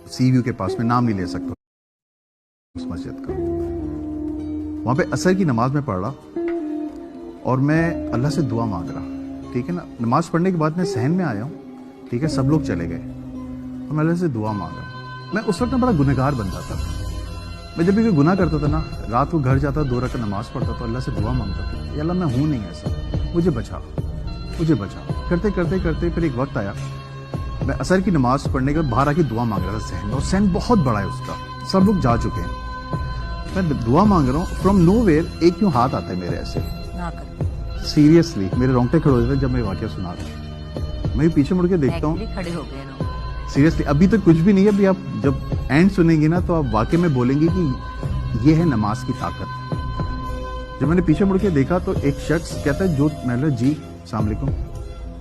सी view के पास में, नाम नहीं ले सकता उस मस्जिद का। वहाँ पे असर की नमाज में पढ़ रहा और मैं अल्लाह से दुआ मांग रहा, ठीक है ना। नमाज पढ़ने के बाद मैं सहन में आया हूँ, ठीक है, सब लोग चले गए और मैं अल्लाह से दुआ मांग रहा हूँ। मैं उस वक्त में बड़ा गुनहगार बन जाता था। मैं जब भी कोई गुनाह करता था ना, रात को घर जाता, 2 रकात नमाज पढ़ता था, अल्लाह से दुआ मांगता था, या अल्लाह मैं हूँ नहीं ऐसा, मुझे बचा, मुझे बचा। करते करते करते फिर एक वक्त आया, मैं असर की नमाज पढ़ने के बाद बाहर आके दुआ मांग रहा था सहन में, और सहन बहुत बड़ा है उसका, सब लोग जा चुके हैं। मैं दुआ मांग रहा हूँ, फ्रॉम नोवेयर एक क्यों हाथ आता है मेरे ऐसे, सीरियसली मेरे रोंगटे खड़े हो जाते जब मैं वाकया सुना रहा। मैं पीछे मुड़ के देखता हूँ, खड़े हो गए सीरियसली। अभी तो कुछ भी नहीं है, अभी आप जब एंड सुनेंगे ना तो आप वाकई में बोलेंगे कि ये है नमाज की ताकत। जब मैंने पीछे मुड़ के देखा तो एक शख्स कहता है, जो मैं जी अस्सलाम वालेकुम,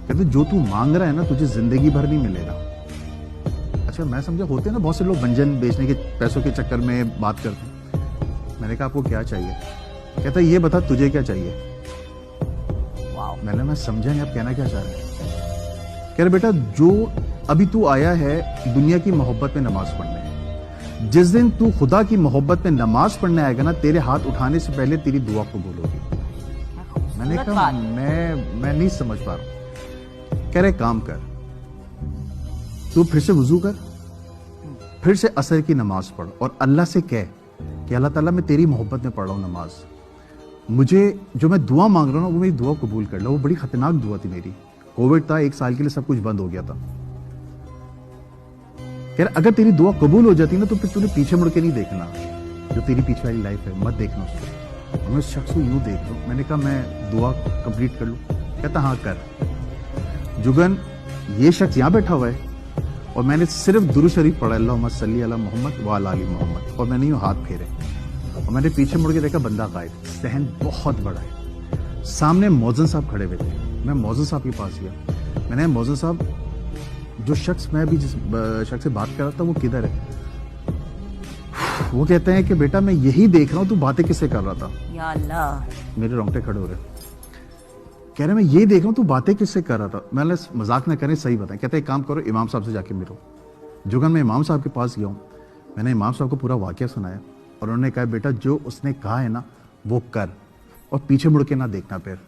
कहते जो तू मांग रहा है ना तुझे जिंदगी भर नहीं मिलेगा। अच्छा, मैं समझा होते हैं ना बहुत से लोग व्यंजन बेचने के पैसों के चक्कर में बात करते हैं। मैंने कहा आपको क्या चाहिए? कहता ये बता तुझे क्या चाहिए। मैं समझा नहीं आप कहना क्या चाह रहे हैं। कह रहे बेटा जो अभी तू आया है दुनिया की मोहब्बत में नमाज पढ़ने, जिस दिन तू खुदा की मोहब्बत में नमाज पढ़ने आएगा ना, तेरे हाथ उठाने से पहले तेरी दुआ कबूल होगी। मैंने कहा मैं नहीं समझ पा रहा। कह रहे काम कर, तू फिर से वुजू कर, फिर से असर की नमाज पढ़ और अल्लाह से कह कि अल्लाह ताला मैं तेरी मोहब्बत में पढ़ रहा हूं नमाज, मुझे जो मैं दुआ मांग रहा हूं ना वो मेरी दुआ कबूल कर लो। वो बड़ी खतरनाक दुआ थी मेरी, कोविड था, 1 साल के लिए सब कुछ बंद हो गया था। कह रहे अगर तेरी दुआ कबूल हो जाती ना तो फिर तूने पीछे मुड़ के नहीं देखना, जो तेरी पीछे वाली लाइफ है मत देखना उसको। मैं उस शख्स को यूं देख लूं, मैंने कहा मैं दुआ कंप्लीट कर लूं। कहता हाँ कर। जुगन ये शख्स यहां बैठा हुआ है और मैंने सिर्फ दुरूद शरीफ पढ़ा, अल्लाहुम्मा सल्ली अला मोहम्मद व अला आलि मोहम्मद, और मैंने यूं हाथ फेरे और मैंने पीछे मुड़ के देखा बंदा गायब। सहन बहुत बड़ा है। सामने मौजन साहब खड़े हुए थे, मैं मौजन साहब के पास गया, मैंने मौजन साहब जो शख्स मैं अभी जिस शख्स से बात कर रहा था वो किधर है? वो कहते हैं कि बेटा मैं यही देख रहा हूं तू बातें किससे कर रहा था। या अल्लाह, मेरे रोंगटे खड़े हो रहे। कह रहे मैं ये देख रहा हूं तू बातें किससे कर रहा था। मैंने मजाक ना करें सही बताएं। कहते एक काम करो इमाम साहब से जाके मिलो। जुगन मैं इमाम साहब के पास गया हूं, मैंने इमाम साहब को पूरा वाकया सुनाया और उन्होंने कहा बेटा जो उसने कहा है ना वो कर और पीछे मुड़ के ना देखना। फिर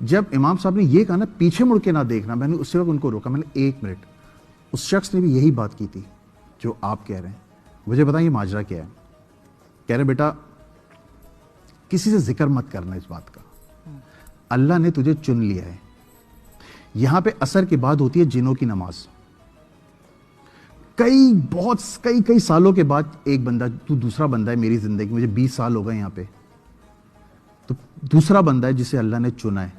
जब इमाम साहब ने ये कहा ना पीछे मुड़ के ना देखना, मैंने उसी वक्त उनको रोका। मैंने 1 मिनट, उस शख्स ने भी यही बात की थी जो आप कह रहे हैं, मुझे बताइए माजरा क्या है। कह रहे बेटा किसी से जिक्र मत करना इस बात का, अल्लाह ने तुझे चुन लिया है। यहां पे असर के बाद होती है जिनों की नमाज। कई सालों के बाद एक बंदा, तू दूसरा बंदा है मेरी जिंदगी, मुझे 20 साल हो गए यहाँ पे, तो दूसरा बंदा है जिसे अल्लाह ने चुना है,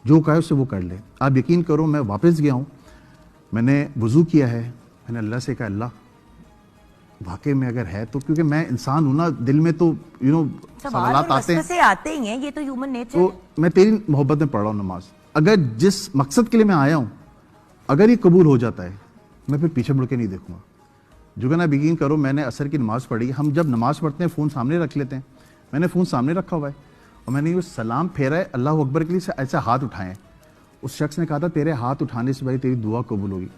जो कहा है उससे वो कर ले। आप यकीन करो मैं वापस गया हूं, मैंने वुजू किया है, मैंने अल्लाह से कहा अल्लाह वाकई में अगर है तो, क्योंकि मैं इंसान हूं ना, दिल में तो सवालात आते ही हैं, ये तो ह्यूमन नेचर है। तो मैं तेरी मोहब्बत में पढ़ रहा हूं नमाज, अगर जिस मकसद के लिए मैं आया हूं अगर ये कबूल हो जाता है मैं फिर पीछे मुड़ के नहीं देखूंगा। जो ना यकीन करो मैंने असर की नमाज पढ़ी। हम जब नमाज पढ़ते हैं फ़ोन सामने रख लेते हैं, मैंने फ़ोन सामने रखा हुआ है और मैंने ये सलाम फेरा है अल्लाह अकबर के लिए, ऐसे हाथ उठाए। उस शख्स ने कहा था तेरे हाथ उठाने से भाई तेरी दुआ कबूल होगी।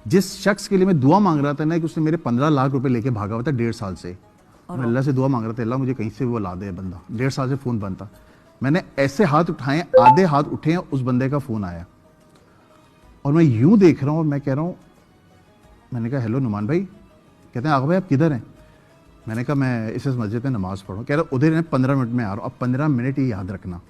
जिस शख्स के लिए मैं दुआ मांग रहा था ना कि उसने मेरे 15 लाख रुपए लेके भागा हुआ था 1.5 साल से, मैं अल्लाह से दुआ मांग रहा था अल्लाह मुझे कहीं से वो ला दे बंदा, 1.5 साल से फ़ोन बंद था। मैंने ऐसे हाथ उठाए, आधे हाथ उठे हैं, उस बंदे का फ़ोन आया और मैं यूं देख रहा हूँ और मैं कह रहा हूँ, मैंने कहा हेलो नुमान भाई। कहते हैं आगा भाई आप किधर हैं? मैंने कहा मैं इस मस्जिद में नमाज पढ़ूँ। कह रहा उधर है 15 मिनट में आ रहा हूँ। अब 15 मिनट ही याद रखना।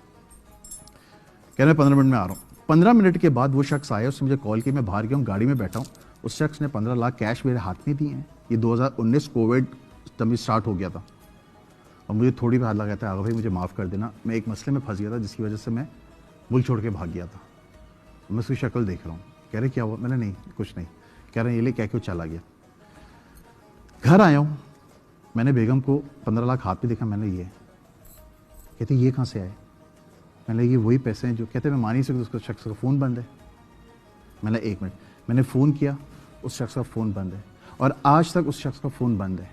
कह रहे 15 मिनट में आ रहा हूँ। 15 मिनट के बाद वो शख्स आया, उसने मुझे कॉल की, मैं बाहर गया हूँ, गाड़ी में बैठा हूँ। उस शख्स ने 15 लाख कैश मेरे हाथ में दिए हैं। ये 2019 कोविड तभी स्टार्ट हो गया था और मुझे थोड़ी भी हाथ लगा था आगा भाई मुझे माफ़ कर देना, मैं एक मसले में फंस गया था जिसकी वजह से मैं मुल्क छोड़ के भाग गया था। मैं उसकी शक्ल देख रहा हूँ। कह रहे क्या हुआ? मैंने नहीं कुछ नहीं। कह रहे ये ले क्या क्यों चला गया। घर आया हूँ, मैंने बेगम को 15 लाख हाथ में देखा। मैंने ये कहते ये कहाँ से आए? मैंने ये वही पैसे हैं जो, कहते मैं मान नहीं सकता उसका शख्स का फ़ोन बंद है। मैंने 1 मिनट, मैंने फ़ोन किया, उस शख्स का फ़ोन बंद है और आज तक उस शख्स का फ़ोन बंद है।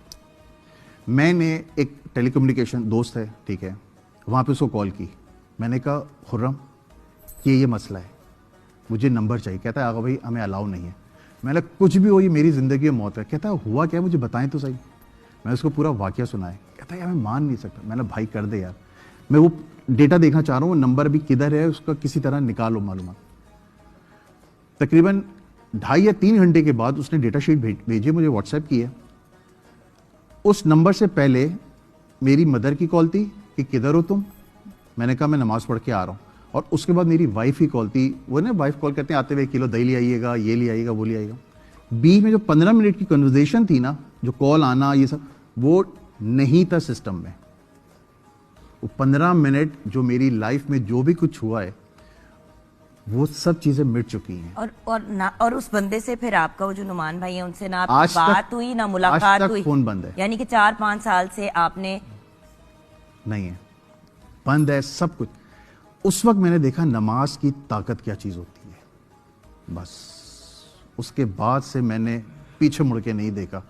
मैंने एक टेलीकम्युनिकेशन दोस्त है, ठीक है, वहाँ पे उसको कॉल की। मैंने कहा खुर्रम ये मसला है, मुझे नंबर चाहिए। कहता है आगा भाई हमें अलाउ नहीं है। میں نے کچھ بھی ہو یہ میری زندگی میں موت ہے. کہتا ہے ہوا کیا مجھے بتائیں تو صحیح. میں اس کو پورا واقعہ سنایا. کہتا ہے یار میں مان نہیں سکتا. میں نے بھائی کر دے یار, میں وہ ڈیٹا دیکھنا چاہ رہا ہوں, وہ نمبر بھی کدھر ہے اس کا کسی طرح نکالو معلومات. تقریباً 2.5 یا 3 گھنٹے کے بعد اس نے ڈیٹا شیٹ بھیجی, مجھے واٹس ایپ کی ہے. اس نمبر سے پہلے میری مدر کی کال تھی کہ کدھر ہو تم. میں نے کہا میں نماز پڑھ کے آ رہا ہوں. اور اس کے بعد میری وائف کی کال تھی. وہ نا وائف کال کرتے ہیں آتے ہوئے 1 کلو دہی لے آئیے گا, یہ لے آئیے گا, وہ لے آئیے گا. بیچ میں جو 15 منٹ کی کنورزیشن تھی نا, جو کال آنا یہ سب, وہ نہیں تھا سسٹم میں. وہ 15 منٹ جو میری لائف میں جو بھی کچھ ہوا ہے وہ سب چیزیں مٹ چکی ہیں. اور اس بندے سے پھر آپ کا وہ جو نعمان بھائی ہیں ان سے نہ بات ہوئی نہ ملاقات ہوئی؟ فون بند ہے. یعنی کہ 4-5 سال سے آپ نے نہیں ہے, بند ہے سب کچھ. اس وقت میں نے دیکھا نماز کی طاقت کیا چیز ہوتی ہے. بس اس کے بعد سے میں نے پیچھے مڑ کے نہیں دیکھا.